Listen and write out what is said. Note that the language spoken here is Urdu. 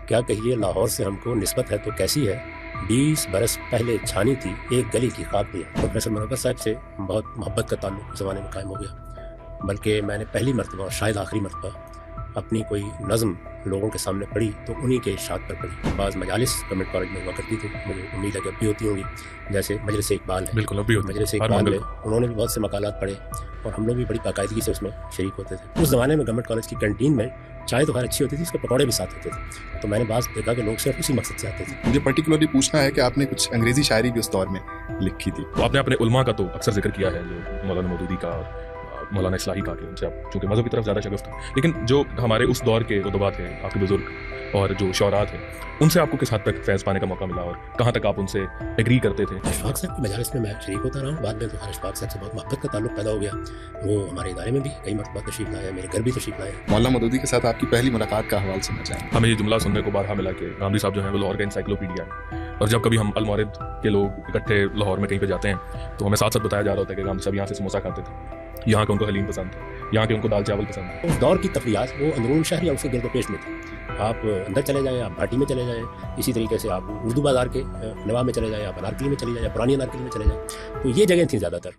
کیا کہیے لاہور سے ہم کو نسبت ہے تو کیسی ہے، 20 برس پہلے چھانی تھی ایک گلی کی خاک بھی ہے۔ پروفیسر منور صاحب سے بہت محبت کا تعلق اس زمانے میں قائم ہو گیا، بلکہ میں نے پہلی مرتبہ اور شاید آخری مرتبہ اپنی کوئی نظم لوگوں کے سامنے پڑھی تو انہی کے ارشاد پر پڑھی۔ بعض مجالس گورنمنٹ کالج میں ہوا کرتی تھی، مجھے امید ہے کہ اب بھی ہوتی ہوں گی، جیسے مجلس اقبال ہے۔ بالکل اب بھی ہوتی ہے، مجلس ہر اقبال منگل میں کو۔ انہوں نے بھی بہت سے مقالات پڑھے اور ہم لوگ بھی بڑی باقاعدگی سے اس میں شریک ہوتے تھے۔ اس زمانے میں گورنمنٹ کالج کی کینٹین میں چائے تو خیر اچھی ہوتی تھی، اس کے پکوڑے بھی ساتھ ہوتے تھے، تو میں نے بعض دیکھا کہ لوگ صرف اسی مقصد سے آتے تھے۔ مجھے پرٹیکولرلی پوچھنا ہے کہ آپ نے کچھ انگریزی شاعری بھی اس دور میں لکھی تھی۔ تو آپ نے اپنے علماء کا تو اکثر ذکر کیا ہے، جو مولانا مودودی کا اور مولانا اصلاحی کا، کہ ان سے آپ چونکہ مذہب کی طرف زیادہ شگفت ہے، لیکن جو ہمارے اس دور کے ادبا تھے، آپ کے بزرگ اور جو شعراء تھے، ان سے آپ کو کس حد تک فیض پانے کا موقع ملا اور کہاں تک آپ ان سے ایگری کرتے تھے؟ اشفاق صاحب کی مجالس میں شریک ہوتا رہا ہوں، بعد میں تو اشفاق صاحب سے بہت محبت کا تعلق پیدا ہو گیا۔ وہ ہمارے ادارے میں بھی کئی مرتبہ تشریف لائے، میرے گھر بھی تشریف لائے۔ مولانا مودودی کے ساتھ آپ کی پہلی ملاقات کا حوالہ سننا چاہیں گے۔ ہمیں یہ جملہ سننے کو بارہا ملا کہ غامدی صاحب جو ہیں وہ لاہور کا انسائکلوپیڈیا ہے، اور جب کبھی ہم المورد کے لوگ اکٹھے لاہور میں کہیں پہ جاتے ہیں تو ہمیں ساتھ ساتھ بتایا جا رہا ہوتا ہے کہ غامدی صاحب یہاں سے سموسہ کھاتے تھے، یہاں کے ان کو حلیم پسند تھا، یہاں کے ان کو دال چاول پسند تھا۔ اس دور کی تفریحات وہ اندرون شہر یا اس کے گرد و پیش میں تھی۔ آپ اندر چلے جائیں، آپ بھاٹی میں چلے جائیں، اسی طریقے سے آپ اردو بازار کے نواب میں چلے جائیں، آپ انارکلی میں چلے جائیں، پرانی انارکلی میں چلے جائیں، تو یہ جگہیں تھیں زیادہ تر۔